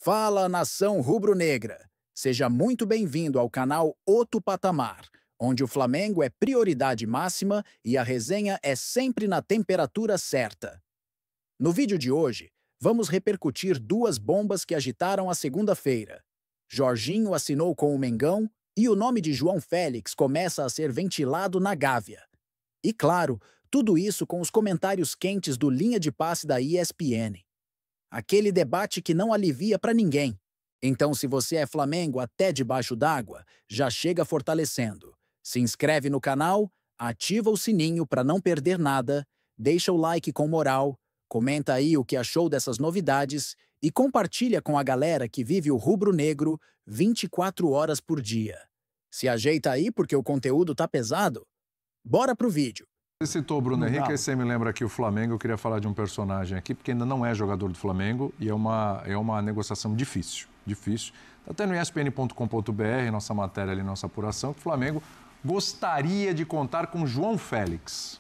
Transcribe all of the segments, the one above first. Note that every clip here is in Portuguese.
Fala, nação rubro-negra! Seja muito bem-vindo ao canal Outro Patamar, onde o Flamengo é prioridade máxima e a resenha é sempre na temperatura certa. No vídeo de hoje, vamos repercutir duas bombas que agitaram a segunda-feira. Jorginho assinou com o Mengão e o nome de João Félix começa a ser ventilado na Gávea. E claro, tudo isso com os comentários quentes do Linha de Passe da ESPN. Aquele debate que não alivia para ninguém. Então, se você é Flamengo até debaixo d'água, já chega fortalecendo. Se inscreve no canal, ativa o sininho para não perder nada, deixa o like com moral, comenta aí o que achou dessas novidades e compartilha com a galera que vive o rubro-negro 24 horas por dia. Se ajeita aí porque o conteúdo tá pesado. Bora pro vídeo. Você citou o Bruno Henrique, aí você me lembra aqui o Flamengo, eu queria falar de um personagem aqui, porque ainda não é jogador do Flamengo e é uma negociação difícil. Está até no espn.com.br, nossa matéria ali, nossa apuração, que o Flamengo gostaria de contar com João Félix.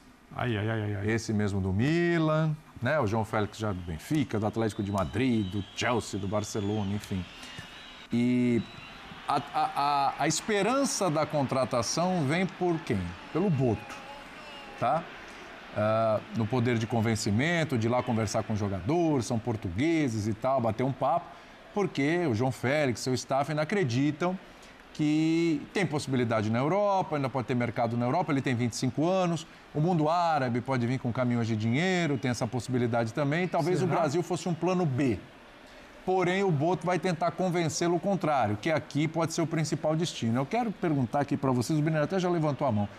Esse mesmo do Milan, né? O João Félix já do Benfica, do Atlético de Madrid, do Chelsea, do Barcelona, enfim. E a esperança da contratação vem por quem? Pelo Boto. Tá? No poder de convencimento, de ir lá conversar com o jogador, são portugueses e tal, bater um papo, porque o João Félix, seu staff, ainda acreditam que tem possibilidade na Europa, ainda pode ter mercado na Europa, ele tem 25 anos, o mundo árabe pode vir com caminhões de dinheiro, tem essa possibilidade também, talvez o Brasil fosse um plano B. Porém, o Boto vai tentar convencê-lo o contrário, que aqui pode ser o principal destino. Eu quero perguntar aqui para vocês, o Benedetto até já levantou a mão.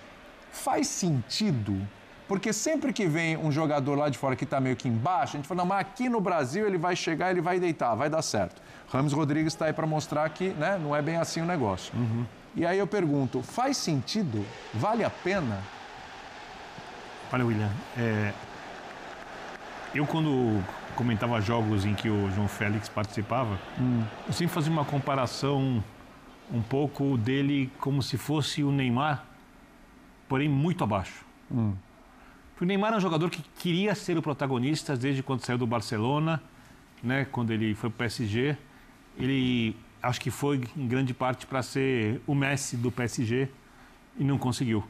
Faz sentido? Porque sempre que vem um jogador lá de fora que está meio que embaixo, a gente fala, não, mas aqui no Brasil ele vai chegar, ele vai deitar, vai dar certo. Rames Rodrigues está aí para mostrar que, né, não é bem assim o negócio. E aí eu pergunto, faz sentido? Vale a pena? Olha, William, eu quando comentava jogos em que o João Félix participava, eu sempre fazia uma comparação um pouco dele como se fosse o Neymar, porém muito abaixo. O Neymar é um jogador que queria ser o protagonista desde quando saiu do Barcelona, né? Quando ele foi para o PSG. Ele acho que foi em grande parte para ser o Messi do PSG e não conseguiu,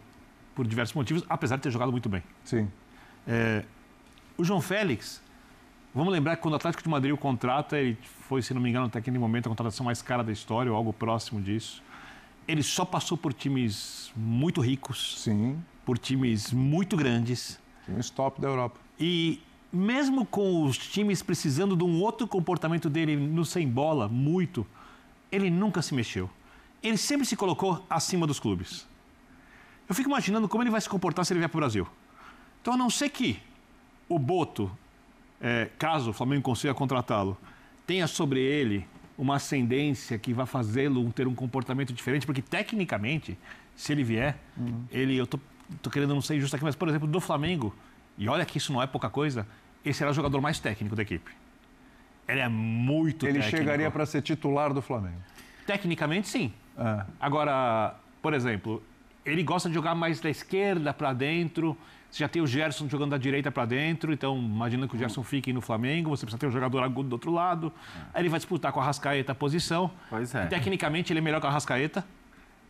por diversos motivos, apesar de ter jogado muito bem. Sim. O João Félix, vamos lembrar que quando o Atlético de Madrid o contrata, ele foi, se não me engano, até aquele momento a contratação mais cara da história, ou algo próximo disso. Ele só passou por times muito ricos, Sim. por times muito grandes. Times top da Europa. E mesmo com os times precisando de um outro comportamento dele no sem bola, muito, ele nunca se mexeu. Ele sempre se colocou acima dos clubes. Eu fico imaginando como ele vai se comportar se ele vier para o Brasil. Então, a não ser que o Boto, caso o Flamengo consiga contratá-lo, tenha sobre ele uma ascendência que vai fazê-lo ter um comportamento diferente, porque tecnicamente, se ele vier, eu tô querendo não ser injusto aqui, mas, por exemplo, do Flamengo, e olha que isso não é pouca coisa, ele será o jogador mais técnico da equipe. Ele é muito técnico. Ele chegaria para ser titular do Flamengo? Tecnicamente, sim. Agora, por exemplo, ele gosta de jogar mais da esquerda para dentro. Você já tem o Gerson jogando da direita para dentro, então imagina que o Gerson fique no Flamengo, você precisa ter um jogador agudo do outro lado. Aí ele vai disputar com o Arrascaeta a posição. Pois é. E, tecnicamente ele é melhor que o Arrascaeta,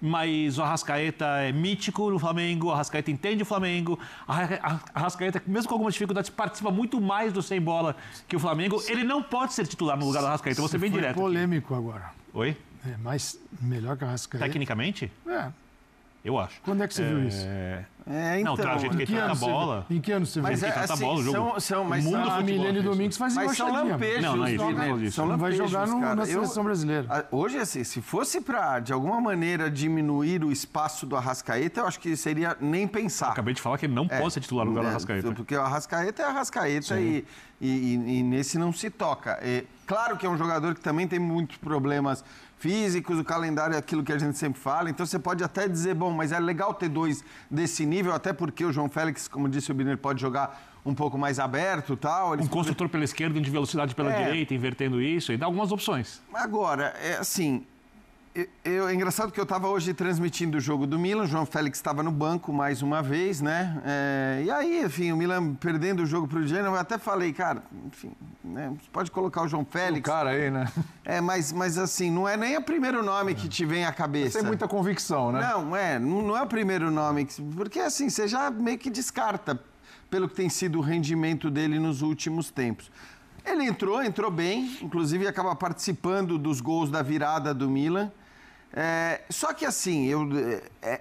mas o Arrascaeta é mítico no Flamengo, o Arrascaeta entende o Flamengo. A Arrascaeta, mesmo com algumas dificuldades, participa muito mais do sem bola que o Flamengo. Ele não pode ser titular no lugar do Arrascaeta, você vem direto. Polêmico aqui. Agora. Oi? Mas melhor que o Arrascaeta. Tecnicamente? Eu acho. Quando é que você viu isso? Não, o jeito que ele trata a bola. Em que ano você viu? Mas ele trata a bola, o jogo. Mas mundo do futebol. Milênio Domingos faz Mas são lampejos. Não, é isso. São não vai lampejos, jogar cara. na seleção brasileira. Hoje, assim, se fosse para, de alguma maneira, diminuir o espaço do Arrascaeta, eu acho que seria nem pensar. Acabei de falar que ele não pode ser titular no lugar do Arrascaeta. Porque o Arrascaeta é Arrascaeta e nesse não se toca. Claro que é um jogador que também tem muitos problemas físicos, o calendário é aquilo que a gente sempre fala, então você pode até dizer, bom, mas é legal ter dois desse nível, até porque o João Félix, como disse o Biner, pode jogar um pouco mais aberto e tal. Um construtor pela esquerda, um de velocidade pela direita, invertendo isso, e dá algumas opções. Agora, assim, É engraçado que eu estava hoje transmitindo o jogo do Milan, o João Félix estava no banco mais uma vez, né? E aí, enfim, o Milan perdendo o jogo para o Genoa, eu até falei, cara, enfim, né, você pode colocar o João Félix. O cara aí, né? Mas assim, não é nem o primeiro nome que te vem à cabeça. Tem muita convicção, né? Não é o primeiro nome, porque assim, você já meio que descarta pelo que tem sido o rendimento dele nos últimos tempos. Ele entrou bem, inclusive acaba participando dos gols da virada do Milan. Só que assim,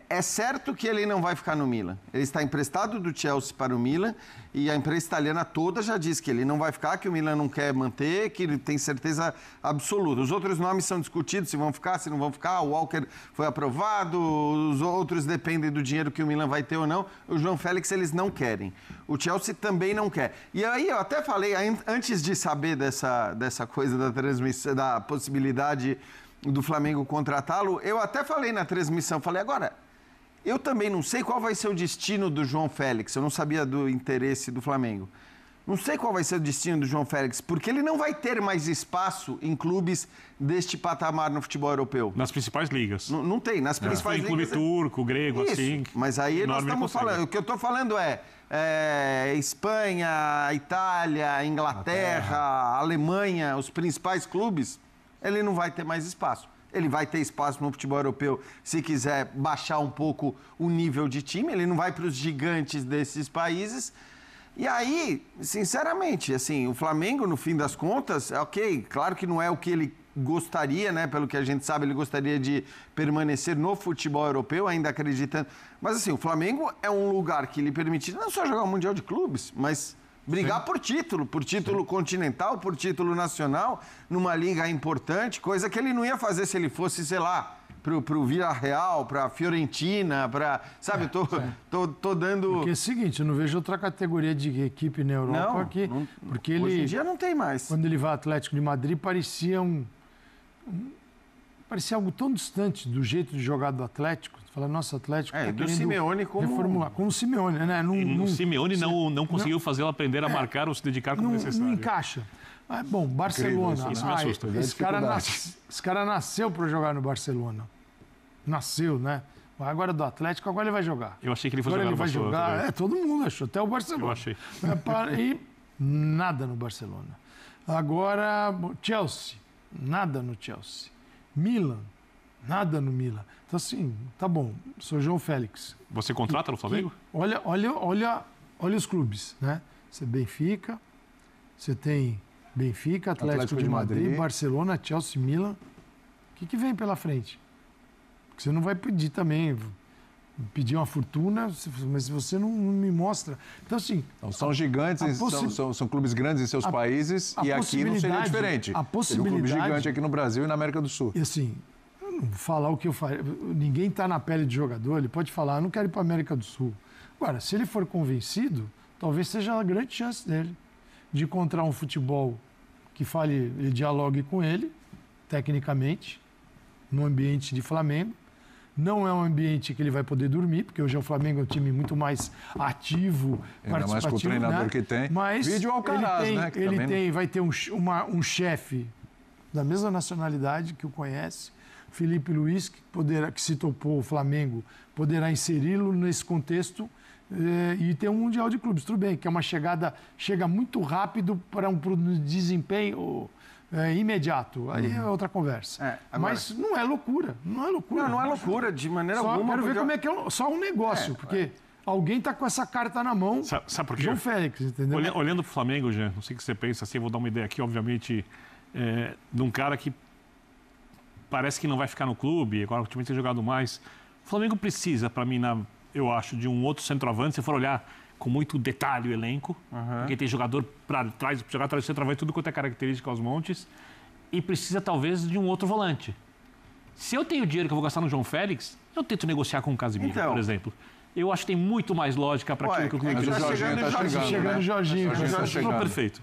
é certo que ele não vai ficar no Milan. Ele está emprestado do Chelsea para o Milan e a imprensa italiana toda já diz que ele não vai ficar, que o Milan não quer manter, que ele tem certeza absoluta. Os outros nomes são discutidos, se vão ficar, se não vão ficar. O Walker foi aprovado, os outros dependem do dinheiro que o Milan vai ter ou não. O João Félix eles não querem. O Chelsea também não quer. E aí eu até falei, antes de saber dessa coisa da transmissão, da possibilidade do Flamengo contratá-lo, eu até falei na transmissão, agora, eu também não sei qual vai ser o destino do João Félix, eu não sabia do interesse do Flamengo. Não sei qual vai ser o destino do João Félix, porque ele não vai ter mais espaço em clubes deste patamar no futebol europeu. Nas principais ligas. Não tem, nas principais ligas. Clube turco, grego, isso, assim. Mas aí nós estamos falando, o que eu estou falando é Espanha, Itália, Inglaterra, Alemanha, os principais clubes. Ele não vai ter mais espaço. Ele vai ter espaço no futebol europeu se quiser baixar um pouco o nível de time. Ele não vai para os gigantes desses países. E aí, sinceramente, assim, o Flamengo, no fim das contas, ok, claro que não é o que ele gostaria, né? Pelo que a gente sabe, ele gostaria de permanecer no futebol europeu, ainda acreditando. Mas assim, o Flamengo é um lugar que lhe permite não só jogar o Mundial de Clubes, mas brigar por título continental, por título nacional, numa liga importante, coisa que ele não ia fazer se ele fosse, sei lá, pro Villarreal, pra Fiorentina, sabe, tô dando... Porque é o seguinte, eu não vejo outra categoria de equipe na Europa porque ele... Hoje em dia não tem mais. Quando ele vai ao Atlético de Madrid, parecia algo tão distante do jeito de jogar do Atlético. Você fala, nossa, Atlético tá do Simeone reformular. Como o Simeone, né? O Simeone não conseguiu fazê-lo aprender a marcar ou se dedicar como necessário. Não encaixa. Bom, Barcelona. Isso me assusta. Esse cara nasceu para jogar no Barcelona. Nasceu, né? Agora do Atlético, agora ele vai jogar. Eu achei que ele fosse jogar no Barcelona. Agora ele vai jogar. Todo mundo achou, até o Barcelona. Eu achei. E nada no Barcelona. Agora, Chelsea. Nada no Chelsea. Milan. Nada no Milan. Então, assim, tá bom. Sou João Félix. Você contrata no Flamengo? Olha os clubes, né? Você Benfica, você tem Benfica, Atlético de Madrid, Barcelona, Chelsea, Milan. O que vem pela frente? Porque você não vai pedir também, pedir uma fortuna, mas você não me mostra. Então, assim... Então, são gigantes, são clubes grandes em seus países e aqui não seria diferente. A possibilidade... Seria um clube gigante aqui no Brasil e na América do Sul. E assim, eu não vou falar o que eu faria. Ninguém está na pele de jogador, ele pode falar, não quero ir para a América do Sul. Agora, se ele for convencido, talvez seja a grande chance dele de encontrar um futebol que ele dialogue com ele, tecnicamente, no ambiente de Flamengo. Não é um ambiente que ele vai poder dormir, porque hoje o Flamengo é um time muito mais ativo, ainda mais com o treinador, né? Que tem. Mas vídeo Alcaraz, né? Vai ter um chefe da mesma nacionalidade que o conhece, Felipe Luiz, que se topou o Flamengo, poderá inseri-lo nesse contexto e ter um Mundial de Clubes. Tudo bem, que é uma chega muito rápido para um desempenho... imediato, aí é outra conversa. Agora... Mas não é loucura, não é loucura. Não é loucura, de maneira alguma. Quero ver como é que é só um negócio, porque alguém está com essa carta na mão, sabe por quê? João Félix, entendeu? Olhando para o Flamengo, Jean, não sei o que você pensa, assim, eu vou dar uma ideia aqui, obviamente, de um cara que parece que não vai ficar no clube, agora o time tem jogado mais. O Flamengo precisa, para mim, eu acho, de um outro centroavante, se for olhar com muito detalhe o elenco, porque tem jogador para trás, jogar atrás do centroavante, tudo quanto é característica aos montes, e precisa talvez de um outro volante. Se eu tenho dinheiro que eu vou gastar no João Félix, eu tento negociar com o Casemiro, por exemplo. Eu acho que tem muito mais lógica para aquilo que o clube está chegando. Chegando o Jorginho. Perfeito.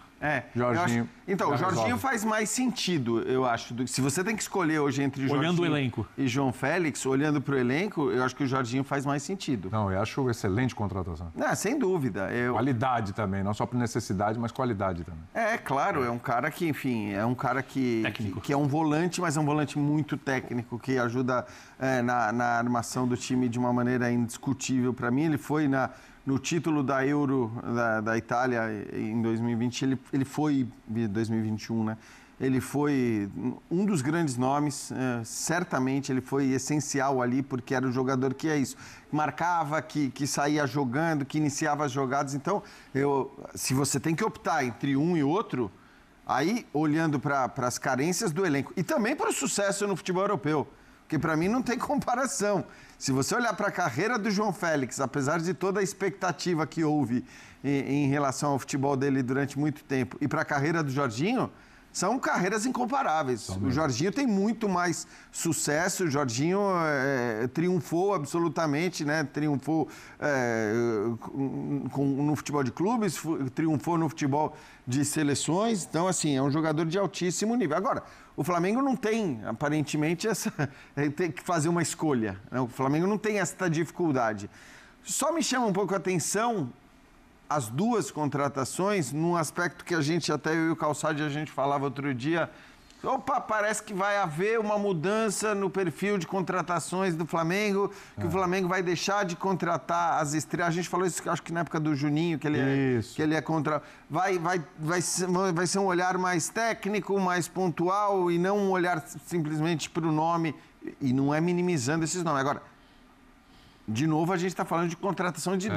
Jorginho. Então, o Jorginho resolve. faz mais sentido, eu acho. Se você tem que escolher hoje entre Olhando Jorginho o elenco. e João Félix, olhando para o elenco, eu acho que o Jorginho faz mais sentido. Não, eu acho excelente contratação. Sem dúvida. Qualidade também, não só por necessidade, mas qualidade também. Claro, é um cara que, enfim, é um cara que é um volante, mas é um volante muito técnico, que ajuda na armação do time de uma maneira indiscutível. Para mim, ele foi no título da Euro da Itália em 2020, ele foi, 2021, né? Ele foi um dos grandes nomes, certamente ele foi essencial ali, porque era o jogador que marcava, que saía jogando, que iniciava as jogadas. Então, se você tem que optar entre um e outro, aí olhando para as carências do elenco e também para o sucesso no futebol europeu, porque para mim não tem comparação. Se você olhar para a carreira do João Félix, apesar de toda a expectativa que houve em relação ao futebol dele durante muito tempo, e para a carreira do Jorginho, são carreiras incomparáveis. O Jorginho tem muito mais sucesso, o Jorginho triunfou absolutamente, né? Triunfou no futebol de clubes, triunfou no futebol de seleções. Então, assim, é um jogador de altíssimo nível. Agora, o Flamengo não tem, aparentemente, tem que fazer uma escolha, né? O Flamengo não tem essa dificuldade. Só me chama um pouco a atenção as duas contratações, num aspecto que até eu e o Calçade, a gente falava outro dia, parece que vai haver uma mudança no perfil de contratações do Flamengo, que o Flamengo vai deixar de contratar as estrelas. A gente falou isso, acho que na época do Juninho, que ele é contra... Vai ser um olhar mais técnico, mais pontual, e não um olhar simplesmente para o nome, e não é minimizando esses nomes. Agora, de novo, a gente está falando de contratação de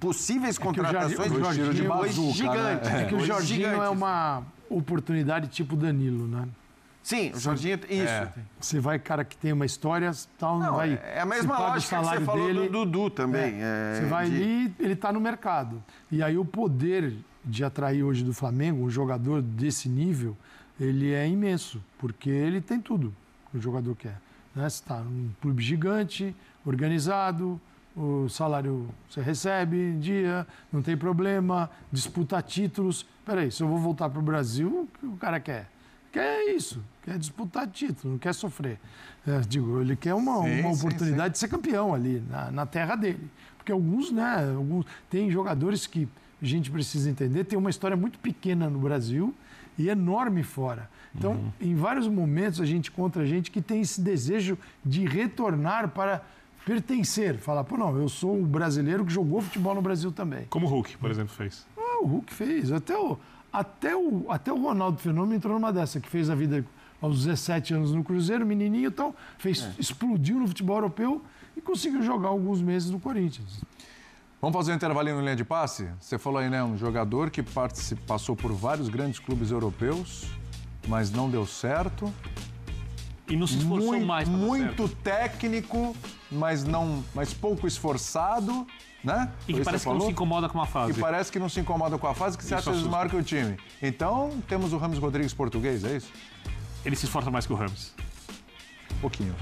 possíveis contratações o Jorginho, de bazuca, gigantes. né? É que o Jorginho é uma oportunidade tipo Danilo, né? Sim, o Jorginho, isso. Você vai, cara que tem uma história, tal, não vai... É a mesma lógica que você falou do Dudu também. Você vai ali, ele está no mercado. E aí o poder de atrair hoje do Flamengo, um jogador desse nível, ele é imenso, porque ele tem tudo que o jogador quer. Né? Você está num clube gigante, organizado, o salário você recebe em dia, não tem problema, disputa títulos. Peraí, se eu vou voltar para o Brasil, o que o cara quer? Quer isso, quer disputar título, não quer sofrer. Ele quer uma oportunidade de ser campeão ali, na terra dele. Porque alguns, tem jogadores que a gente precisa entender, tem uma história muito pequena no Brasil e enorme fora. Então, em vários momentos, a gente encontra gente que tem esse desejo de retornar para pertencer. Falar, não, eu sou um brasileiro que jogou futebol no Brasil também. Como o Hulk, por exemplo, fez. O Hulk fez. Até o Ronaldo Fenômeno entrou numa dessa, que fez a vida aos 17 anos no Cruzeiro, menininho, então explodiu no futebol europeu e conseguiu jogar alguns meses no Corinthians. Vamos fazer um intervalinho no linha de passe? Você falou aí, né? Um jogador que passou por vários grandes clubes europeus, mas não deu certo. E não se esforçou mais para dar Muito certo. técnico, mas pouco esforçado, né? E que parece que não se incomoda com uma fase. E parece que não se incomoda com a fase, que você acha maior que o time. Então, temos o Rames Rodrigues português, é isso? Ele se esforça mais que o Rames. Um pouquinho.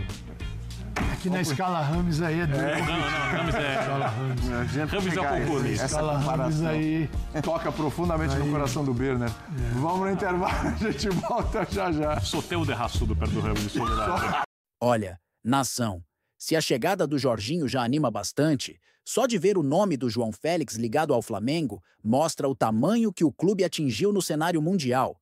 Aqui na escala Rames aí é duro. Não, Rames é... Escala Rames. Rames é o populista. Escala Rames aí... Toca profundamente no coração do Birner. Vamos no intervalo, a gente volta já. Soteu de raçudo perto do Rames, de soldado. Olha, nação, se a chegada do Jorginho já anima bastante, só de ver o nome do João Félix ligado ao Flamengo mostra o tamanho que o clube atingiu no cenário mundial.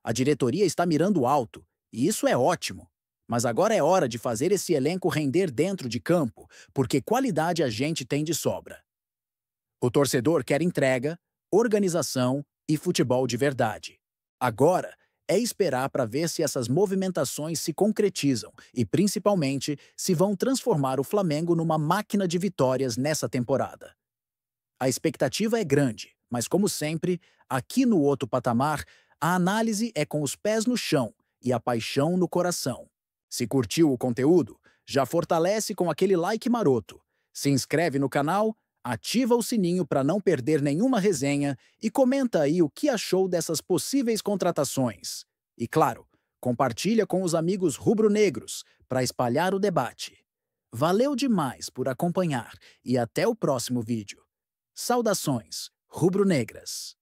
A diretoria está mirando alto, e isso é ótimo. Mas agora é hora de fazer esse elenco render dentro de campo, porque qualidade a gente tem de sobra. O torcedor quer entrega, organização e futebol de verdade. Agora é esperar para ver se essas movimentações se concretizam e, principalmente, se vão transformar o Flamengo numa máquina de vitórias nessa temporada. A expectativa é grande, mas, como sempre, aqui no Outro Patamar, a análise é com os pés no chão e a paixão no coração. Se curtiu o conteúdo, já fortalece com aquele like maroto. Se inscreve no canal, ativa o sininho para não perder nenhuma resenha e comenta aí o que achou dessas possíveis contratações. E claro, compartilha com os amigos rubro-negros para espalhar o debate. Valeu demais por acompanhar e até o próximo vídeo. Saudações rubro-negras!